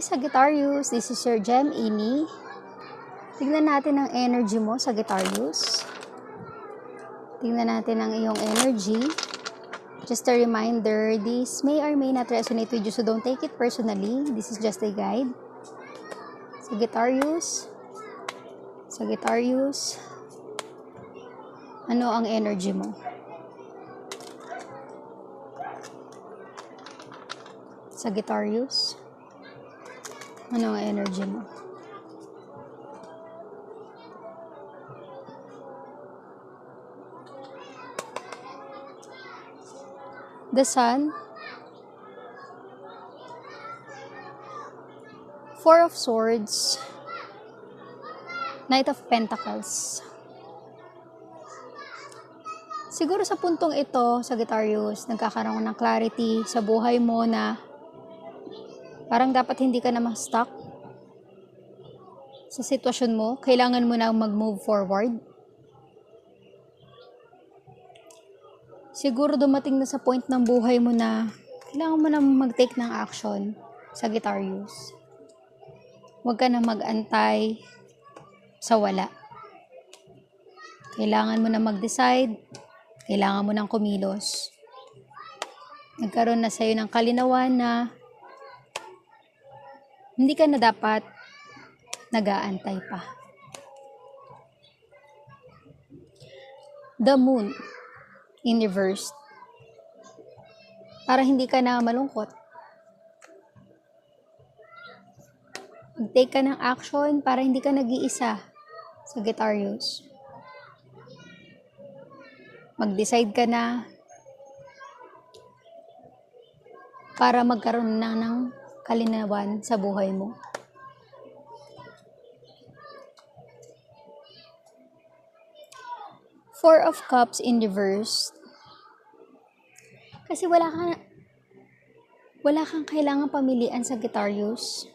Hi Sagittarius, this is Sir Jem Ini. Tingnan natin ang energy mo, Sagittarius. Tingnan natin ang iyong energy. Just a reminder, this may or may not resonate with you, so don't take it personally. This is just a guide. Sagittarius. Sagittarius. Ano ang energy mo? Sagittarius. Ano ang energy mo? The Sun. Four of Swords. Knight of Pentacles. Siguro sa puntong ito, Sagittarius, nagkakaroon ng clarity sa buhay mo na parang dapat hindi ka na ma-stuck sa sitwasyon mo. Kailangan mo na mag-move forward. Siguro dumating na sa point ng buhay mo na kailangan mo na mag-take ng action, Sagittarius. Huwag ka na mag-antay sa wala. Kailangan mo na mag-decide. Kailangan mo nang kumilos. Nagkaroon na sa'yo ng kalinawan na hindi ka na dapat nag-aantay pa. The Moon in reverse. Para hindi ka na malungkot. Mag-take ka ng action para hindi ka nag-iisa, Sagittarius. Mag-decide ka na para magkaroon na ng kalinawan sa buhay mo. Four of Cups in reverse. Kasi wala kang kailangan pamilian, Sagittarius.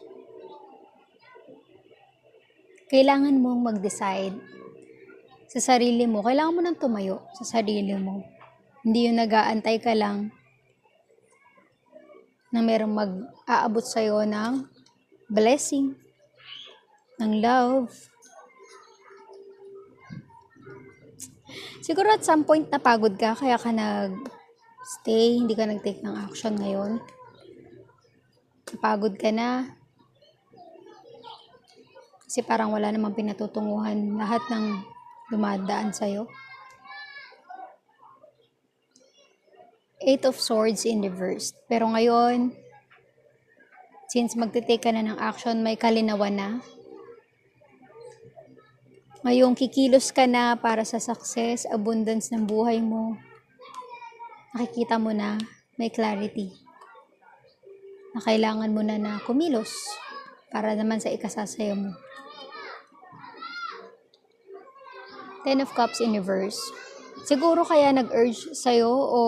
Kailangan mong mag-decide sa sarili mo. Kailangan mo nang tumayo sa sarili mo. Hindi yung nag-aantay ka lang na merong mag-aabot sa'yo ng blessing, ng love. Siguro at some point napagod ka, kaya ka nag-stay, hindi ka nag-take ng action ngayon. Napagod ka na. Kasi parang wala namang pinatutunguhan lahat ng dumadaan sa'yo. Eight of Swords in reverse. Pero ngayon, since magte-take ka na ng action, may kalinawan na. Ngayong kikilos ka na para sa success, abundance ng buhay mo. Nakikita mo na may clarity. Na kailangan mo na kumilos para naman sa ikasasayo mo. Ten of Cups in reverse. Siguro kaya nag-urge sa'yo o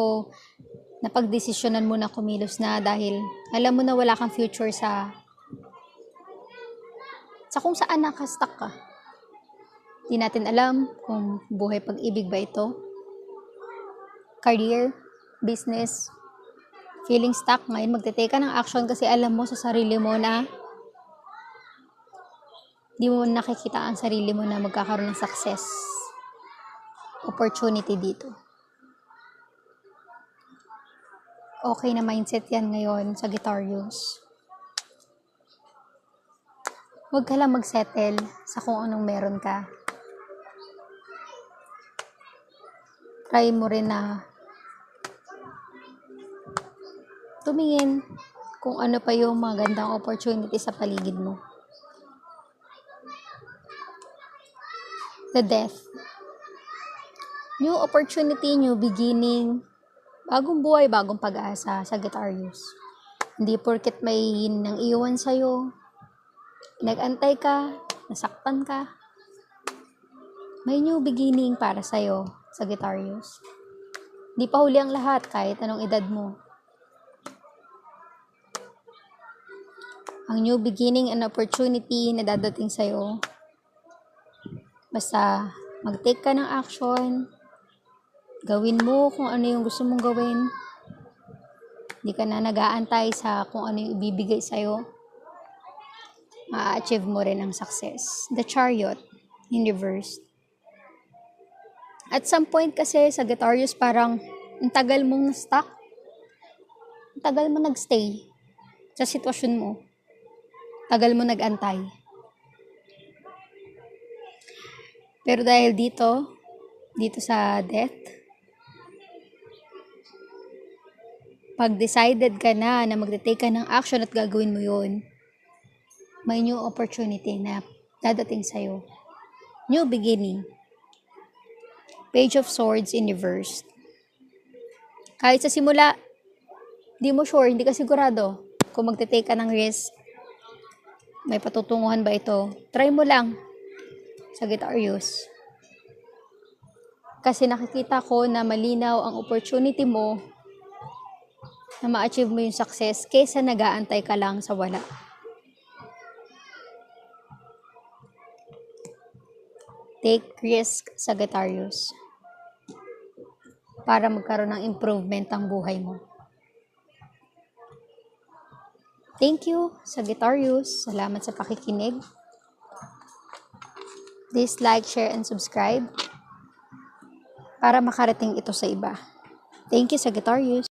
napagdesisyonan mo na kumilos na dahil alam mo na wala kang future sa kung saan nakastuck ka. Di natin alam kung buhay pag-ibig ba ito, career, business, feeling stuck. Ngayon magte-take ka ng action kasi alam mo sa sarili mo na di mo nakikita ang sarili mo na magkakaroon ng success, opportunity dito. Okay na mindset yan ngayon, Sagittarius. Huwag ka lang mag-settle sa kung anong meron ka. Try mo rin na tumingin kung ano pa yung magandang opportunity sa paligid mo. The Death. New opportunity, new beginning. Bagong buhay, bagong pag-asa, Sagittarius. Hindi porket may nang iwan sa'yo, nag-antay ka, nasaktan ka. May new beginning para sa'yo, Sagittarius. Hindi pa huli ang lahat kahit anong edad mo. Ang new beginning and opportunity na dadating sa'yo, basta mag-take ka ng action, gawin mo kung ano yung gusto mong gawin. Hindi ka na nag-aantay sa kung ano yung ibibigay sa'yo. ma-achieve mo rin ang success. The Chariot in reverse. At some point kasi sa Sagittarius, parang ang tagal mong na-stuck. Ang tagal mo nag-stay sa sitwasyon mo. Tagal mo nag-antay. Pero dahil dito sa death, pag decided ka na magte-take ka ng action at gagawin mo yun, may new opportunity na dadating sa'yo. New beginning. Page of Swords in reverse. Kahit sa simula, di mo sure, hindi ka sigurado kung magte-take ka ng risk. May patutunguhan ba ito? Try mo lang, Sagittarius. Kasi nakikita ko na malinaw ang opportunity mo na ma-achieve mo yung success kaysa nag-aantay ka lang sa wala. Take risk, Sagittarius, para magkaroon ng improvement ang buhay mo. Thank you, Sagittarius. Salamat sa pakikinig. Please like, share, and subscribe para makarating ito sa iba. Thank you, Sagittarius.